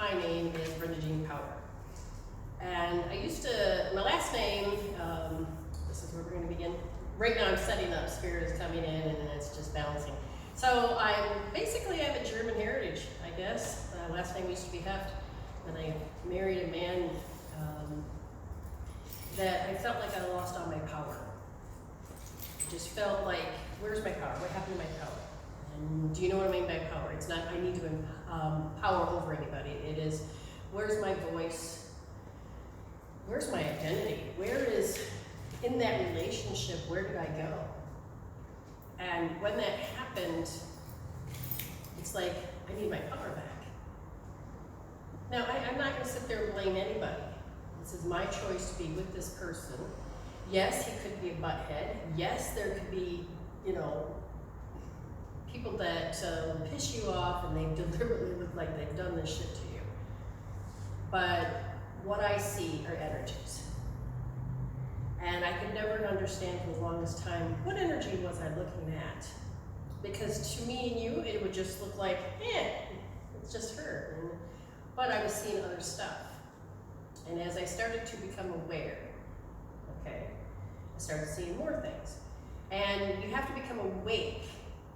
My name is Brenda Paula. And I used to, my last name, this is where we're going to begin. Right now I'm setting up, Spirit is coming in, and then it's just balancing. So I have a German heritage, I guess. My last name used to be Heft, and I married a man that I felt like I lost all my power. I just felt like, where's my power? What happened to my power? And do you know what I mean by power? It's not, I need to power over anybody. It is, where's my voice? Where's my identity? Where is, in that relationship, where did I go? And when that happened, it's like, I need my power back. Now, I'm not going to sit there and blame anybody. This is my choice to be with this person. Yes, he could be a butthead. Yes, there could be, people that piss you off and they deliberately look like they've done this shit to you. But what I see are energies. And I could never understand for the longest time, what energy was I looking at? Because to me and you, it would just look like, it's just her. But I was seeing other stuff. And as I started to become aware, I started seeing more things. And you have to become awake,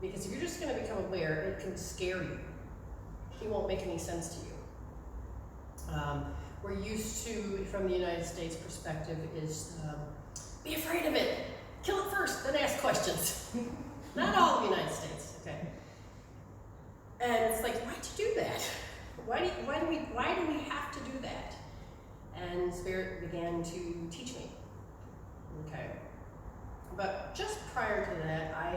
because if you're just going to become aware, it can scare you. It won't make any sense to you. We're used to, from the United States perspective, is be afraid of it. Kill it first, then ask questions. Not all of the United States, okay? And it's like, why'd you do that? Why do we have to do that? And Spirit began to teach me, okay? But just prior to that, I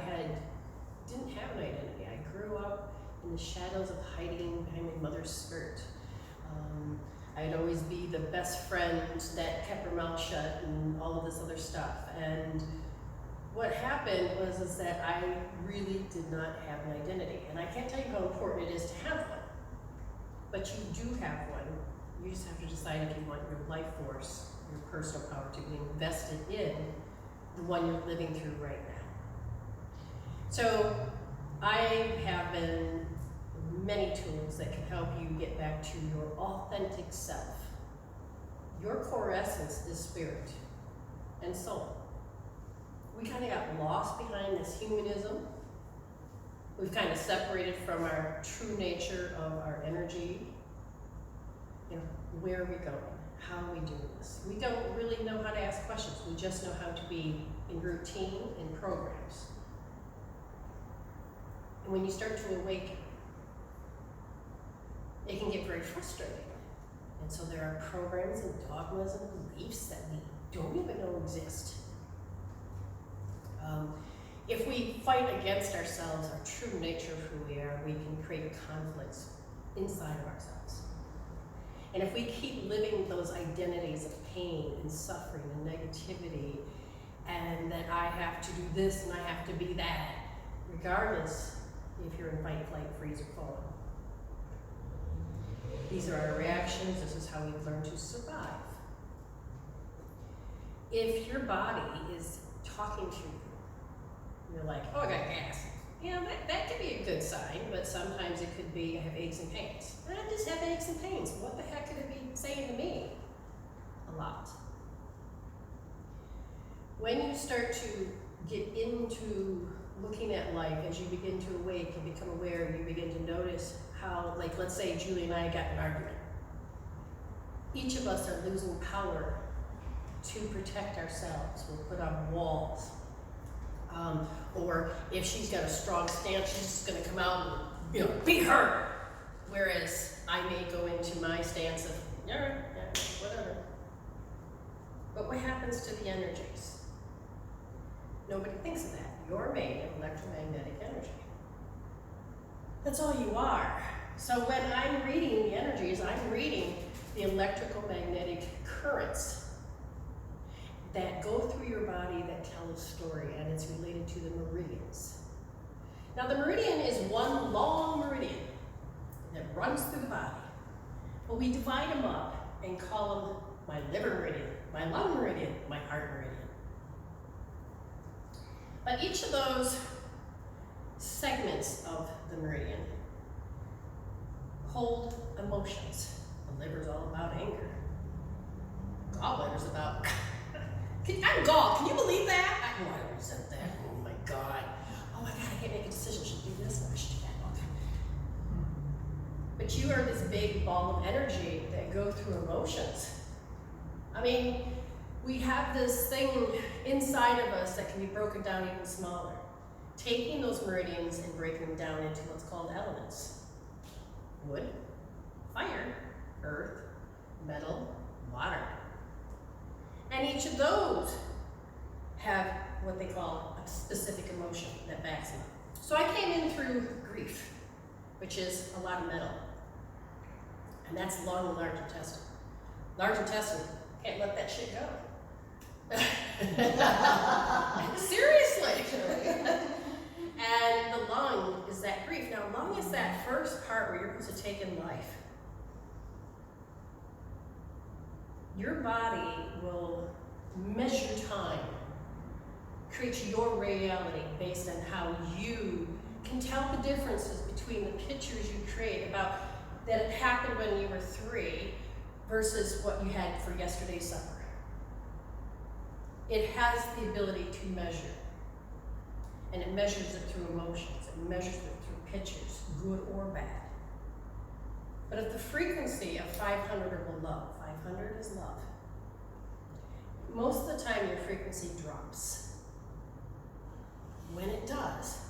didn't have an identity. I grew up in the shadows of hiding behind my mother's skirt. I'd always be the best friend that kept her mouth shut and all of this other stuff. And what happened was that I really did not have an identity. And I can't tell you how important it is to have one. But you do have one. You just have to decide if you want your life force, your personal power, to be invested in the one you're living through right now. So I have been many tools that can help you get back to your authentic self. Your core essence is spirit and soul. We kind of got lost behind this humanism. We've kind of separated from our true nature of our energy. Where are we going? How are we doing this? We don't really know how to ask questions. We just know how to be in routine and programs. And when you start to awaken, it can get very frustrating. And so there are programs and dogmas and beliefs that we don't even know exist. If we fight against ourselves, our true nature of who we are, we can create conflicts inside of ourselves. And if we keep living those identities of pain and suffering and negativity, and that I have to do this and I have to be that, regardless if you're in fight, flight, freeze, or fawn. These are our reactions. This is how we've learned to survive. If your body is talking to you, you're like, oh, I got gas. That could be a good sign, but sometimes it could be, I have aches and pains. I just have aches and pains. What the heck could it be saying to me? A lot. When you start to get into looking at life, as you begin to awake and become aware, you begin to notice how, like, let's say Julie and I got in an argument. Each of us are losing power to protect ourselves. We'll put on walls. Or if she's got a strong stance, she's just going to come out and beat her. Whereas I may go into my stance of, yeah, whatever. But what happens to the energies? Nobody thinks of that. You're made of electromagnetic energy. That's all you are. So when I'm reading the energies, I'm reading the electrical magnetic currents that go through your body that tell a story, and it's related to the meridians. Now the meridian is one long meridian that runs through the body. But we divide them up and call them my liver meridian, my lung meridian, my heart meridian. But each of those segments of the meridian cold emotions. The liver's all about anger. Gallbladder's about, I'm gall, can you believe that? I resent that, oh my God. Oh my God, I can't make a decision, should do this, no, I should do that. But you are this big ball of energy that go through emotions. I mean, we have this thing inside of us that can be broken down even smaller. Taking those meridians and breaking them down into what's called elements. Wood, fire, earth, metal, water. And each of those have what they call a specific emotion that backs them up. So I came in through grief, which is a lot of metal. And that's along the large intestine. Large intestine, can't let that shit go. Seriously. And the lung is that grief. Now, lung is that first part where you're supposed to take in life. Your body will measure time, create your reality based on how you can tell the differences between the pictures you create about that it happened when you were 3 versus what you had for yesterday's supper. It has the ability to measure. And it measures it through emotions. It measures it through pictures, good or bad. But if the frequency of 500 or below, 500 is love, most of the time your frequency drops. When it does,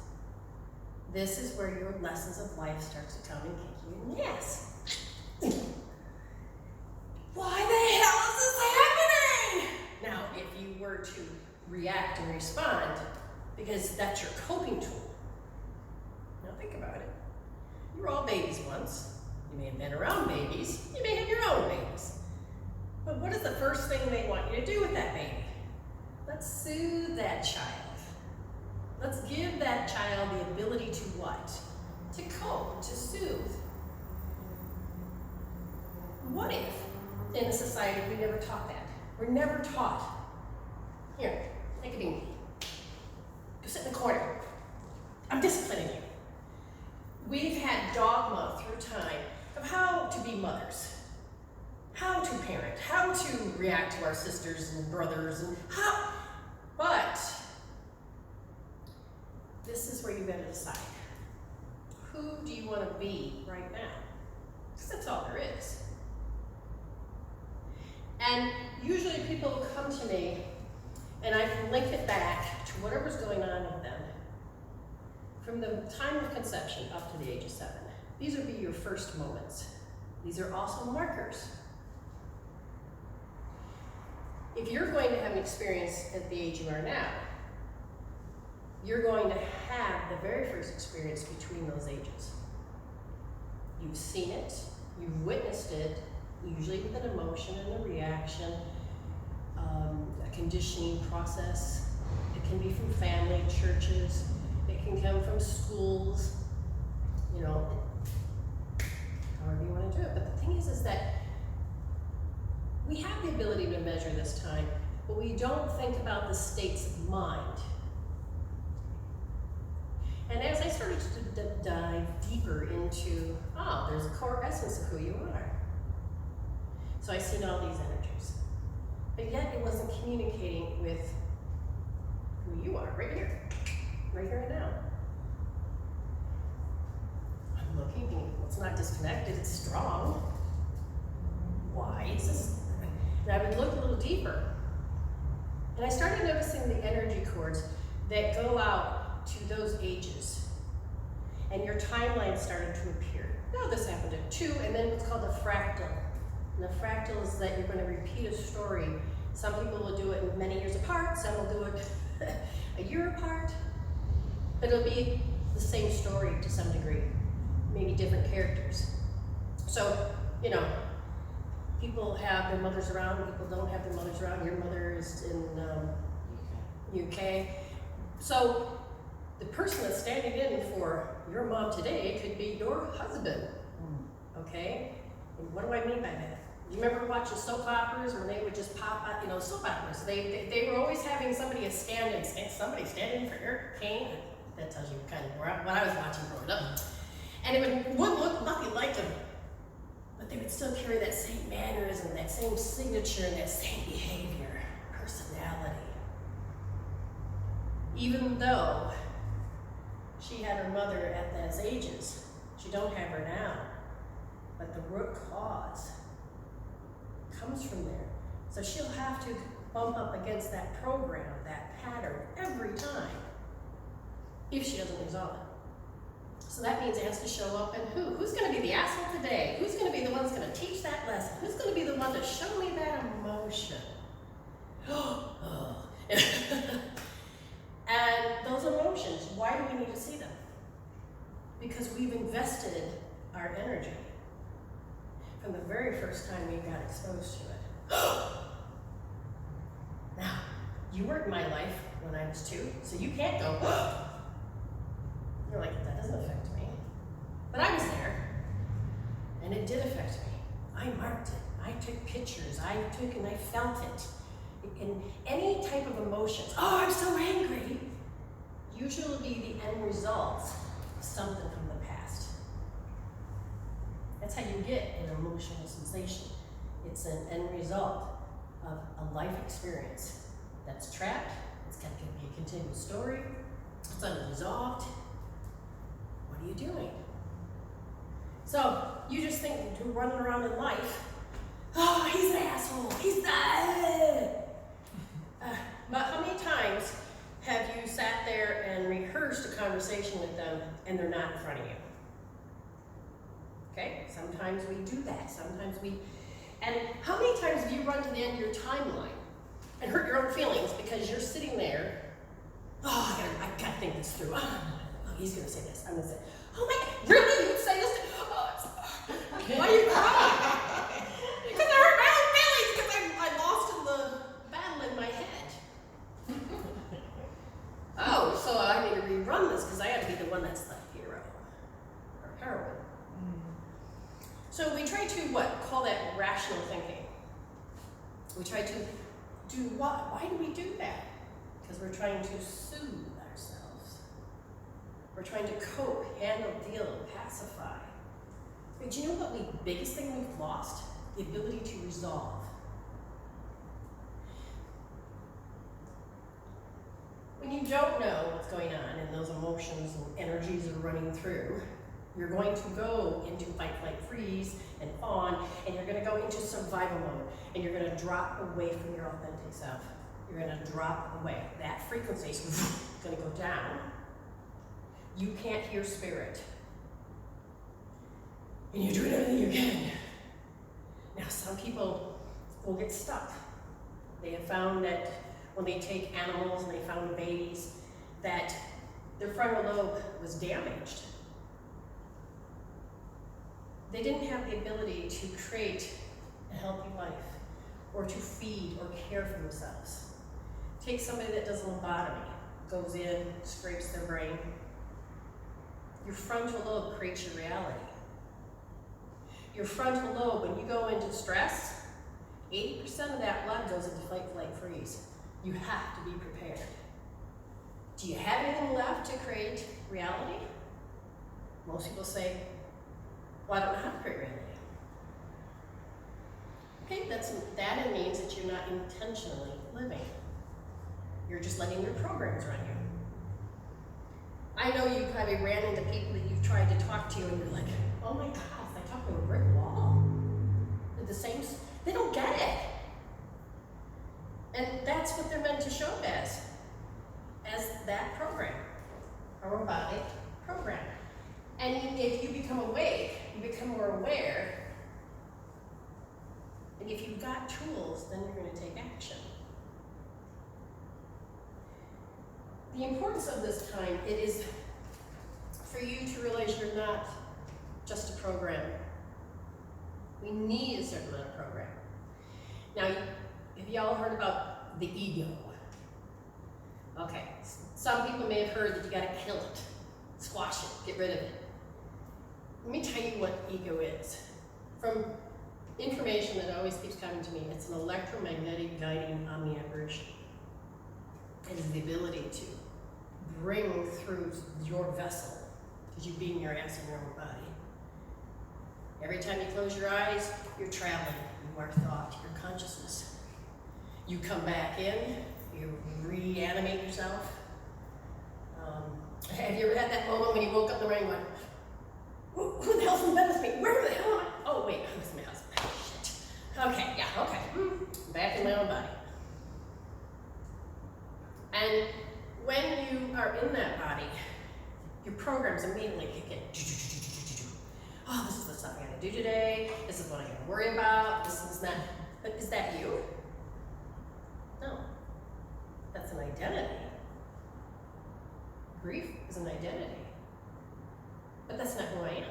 this is where your lessons of life starts to come and kick you in the ass. Why the hell is this happening? Now, if you were to react and respond, because that's your coping tool. Now think about it. You were all babies once. You may have been around babies. You may have your own babies. But what is the first thing they want you to do with that baby? Let's soothe that child. Let's give that child the ability to what? To cope, to soothe. What if, in a society, we never taught that? We're never taught. Here, take a bean. Go sit in the corner. I'm disciplining you. We've had dogma through time of how to be mothers, how to parent, how to react to our sisters and brothers, and how, but this is where you gotta decide. Who do you want to be right now? Because that's all there is. And usually people will come to me and I can link it back to whatever's going on with them from the time of conception up to the age of 7. These would be your first moments. These are also markers. If you're going to have an experience at the age you are now, you're going to have the very first experience between those ages. You've seen it, you've witnessed it, usually with an emotion and a reaction, a conditioning process. It can be from family, churches, it can come from schools, you know, however you want to do it. But the thing is that we have the ability to measure this time, but we don't think about the states of mind. And as I started to dive deeper into, there's a core essence of who you are. So I seen all these energies. But yet it wasn't communicating with who you are, right here and now. I'm looking, well, it's not disconnected, it's strong. Why is this? And I would look a little deeper. And I started noticing the energy cords that go out to those ages. And your timeline started to appear. Now this happened at 2, and then what's called a fractal. And the fractal is that you're going to repeat a story. Some people will do it many years apart, some will do it a year apart, but it'll be the same story to some degree, maybe different characters. So, you know, people have their mothers around, people don't have their mothers around. Your mother is in UK. So the person that's standing in for your mom today could be your husband, okay? And what do I mean by that? You remember watching soap operas when they would just pop out, you know, soap operas. They were always having somebody stand in for your king. That tells you kind of what I was watching growing up. And it wouldn't look nothing like him. can still carry that same mannerism, that same signature, and that same behavior, personality. Even though she had her mother at those ages, she don't have her now. But the root cause comes from there. So she'll have to bump up against that program, that pattern, every time, if she doesn't resolve it. So that means it has to show up in who? Who's going to be the asshole today? Who's going to be the one that's going to teach that lesson? Who's going to be the one to show me that emotion? And those emotions, why do we need to see them? Because we've invested our energy from the very first time we got exposed to it. Now, you weren't in my life when I was 2, so you can't go, You're like, that doesn't affect me. But I was there, and it did affect me. I marked it, I took pictures, I took and I felt it. In any type of emotions, I'm so angry, usually the end result is something from the past. That's how you get an emotional sensation. It's an end result of a life experience that's trapped. It's going to be a continuous story. It's unresolved. What are you doing? So you just think you're running around in life. He's an asshole. He's that. But how many times have you sat there and rehearsed a conversation with them and they're not in front of you? Okay, sometimes we do that. And how many times have you run to the end of your timeline and hurt your own feelings because you're sitting there, I gotta think this through. He's gonna say this, I'm gonna say, oh my God, really? You would say this? Why are you crying? Because I hurt my own feelings because I lost in the battle in my head. So I need to rerun this because I have to be the one that's the hero or heroine. So we try to call that rational thinking. We try to do what? Why do we do that? Because we're trying to soothe ourselves. We're trying to cope, handle, deal, pacify. But do you know what the biggest thing we've lost? The ability to resolve. When you don't know what's going on and those emotions and energies are running through, you're going to go into fight, flight, freeze, and fawn, and you're going to go into survival mode, and you're going to drop away from your authentic self. You're going to drop away. That frequency is going to go down. You can't hear spirit. And you're doing everything you can. Now, some people will get stuck. They have found that when they take animals and they found babies, that their frontal lobe was damaged. They didn't have the ability to create a healthy life or to feed or care for themselves. Take somebody that does lobotomy, goes in, scrapes their brain. Your frontal lobe creates your reality. Your frontal lobe, when you go into stress, 80% of that blood goes into fight, flight, freeze. You have to be prepared. Do you have anything left to create reality? Most people say, well, I don't know how to create reality. Okay, that it means that you're not intentionally living. You're just letting your programs run you. I know you probably ran into people that you've tried to talk to and you're like, oh my God, I talk to a brick wall. They're the same, they don't get it. And that's what they're meant to show as that program, a robotic program. And if you become awake, you become more aware, and if you've got tools, then you're going to take action. The importance of this time, it is for you to realize you're not just a program. We need a certain amount of program. Now, have y'all heard about the ego? Okay, some people may have heard that you gotta kill it, squash it, get rid of it. Let me tell you what ego is. From information that always keeps coming to me, it's an electromagnetic guiding omni-apparition. It is the ability to bring through your vessel, because you being your ass in your own body, Every time you close your eyes, you're traveling. You are thought, your consciousness. You come back in, you reanimate yourself. Have you ever had that moment when you woke up in the morning and went, who the hell's in bed with me? Where the hell am I? Oh wait, it's my husband. Shit. Okay, yeah, okay. Back in my own body. And when you are in that body, your programs immediately kick in. Oh, this is the stuff I gotta do today. This is what I gotta worry about. This is not. But is that you? No. That's an identity. Grief is an identity. But that's not who I am.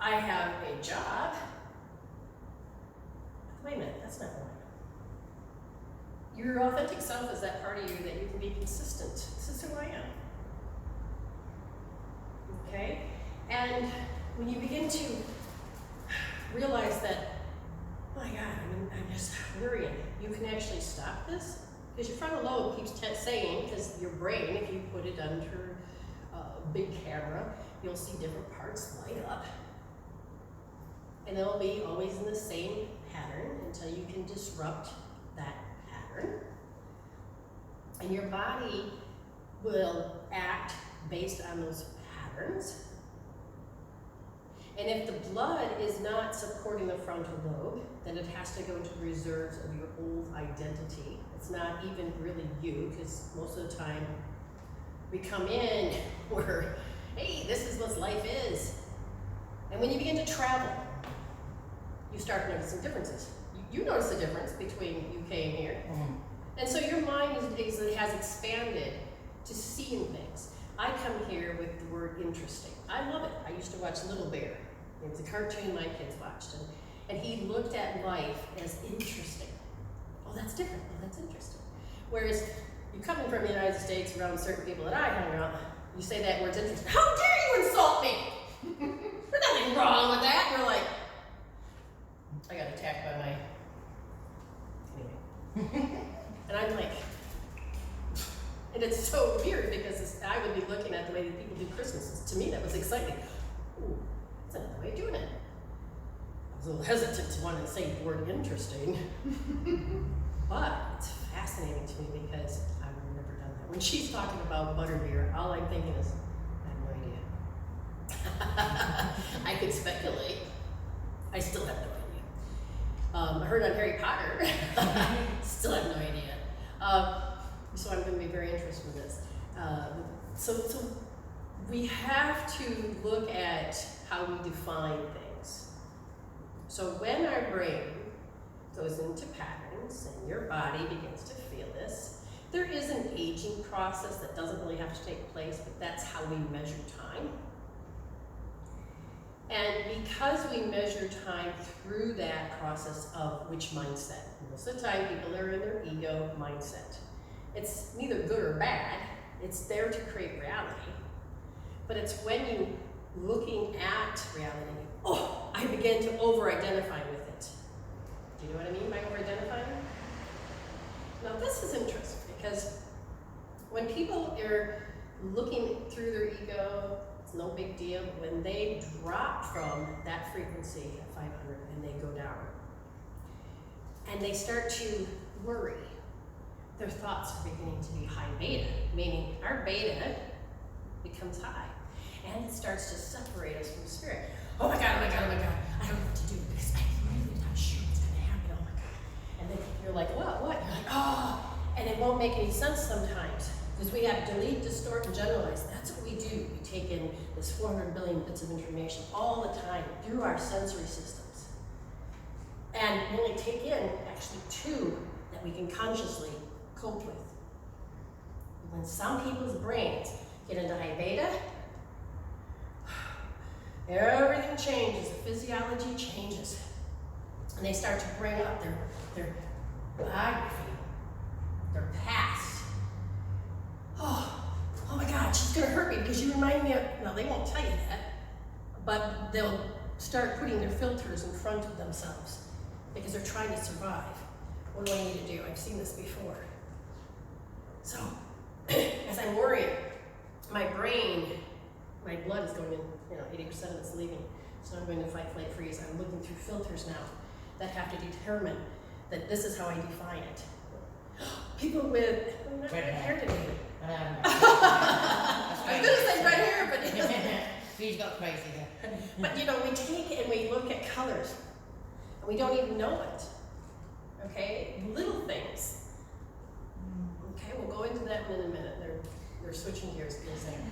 I have a job. Wait a minute, that's not who I am. Your authentic self is that part of you that you can be consistent. This is who I am. Okay? And when you begin to realize that, oh my God, I'm just worrying, you can actually stop this. Because your frontal lobe keeps saying, because your brain, if you put it under a big camera, you'll see different parts light up. And they'll be always in the same pattern until you can disrupt that pattern. And your body will act based on those patterns. And if the blood is not supporting the frontal lobe, then it has to go into reserves of your old identity. It's not even really you, because most of the time we come in where, hey, this is what life is. And when you begin to travel, you start noticing differences. You notice the difference between UK and here. Mm-hmm. And so your mind has expanded to seeing things. I come here with the word interesting. I love it. I used to watch Little Bear. It was a cartoon my kids watched. And he looked at life as interesting. Oh, that's different. Oh, that's interesting. Whereas you coming from the United States around certain people that I hang around, you say that word's interesting. How dare you insult me? There's nothing wrong with that. And you're like, I got attacked by my, anyway. And I'm like, and it's so weird because I would be looking at the way that people do Christmas. To me, that was exciting. Ooh, that's another way of doing it. I was a little hesitant to want to say the word interesting. But it's fascinating to me because I've never done that. When she's talking about butterbeer, all I'm thinking is, I have no idea. I could speculate. I still have no idea. I heard on Harry Potter. Still have no idea. So I'm going to be very interested in this. So we have to look at how we define things. So when our brain goes into patterns and your body begins to feel this, there is an aging process that doesn't really have to take place, but that's how we measure time. And because we measure time through that process of which mindset, most of the time people are in their ego mindset. It's neither good or bad, it's there to create reality. But it's when you looking at reality, oh, I begin to over-identify with it. Do you know what I mean by over-identifying? Now this is interesting because when people are looking through their ego, it's no big deal. When they drop from that frequency at 500 and they go down, and they start to worry, their thoughts are beginning to be high beta, meaning our beta becomes high. And it starts to separate us from spirit. Oh my God, oh my God, oh my God. I don't know what to do because I'm really not sure what's going to happen. Oh my God. And then you're like, what? You're like, oh. And it won't make any sense sometimes because we have to delete, distort, and generalize. That's what we do. We take in this 400 billion bits of information all the time through our sensory systems. And we only take in actually 2 that we can consciously cope with. When some people's brains get into high beta, everything changes, the physiology changes. And they start to bring up their biography, their past. Oh my God, she's gonna hurt me because you remind me of, no, they won't tell you that, but they'll start putting their filters in front of themselves because they're trying to survive. What do I need to do? I've seen this before. So, as I'm worrying, my brain, my blood is going in, 80% of it's leaving. So I'm going to fight, flight, freeze. I'm looking through filters now that have to determine that this is how I define it. People with red hair today. I was going to say red hair, but She's got crazy hair. but you know, we take and we look at colors, and we don't even know it. Okay, little things. Okay, we'll go into that in a minute. They're switching gears in a second.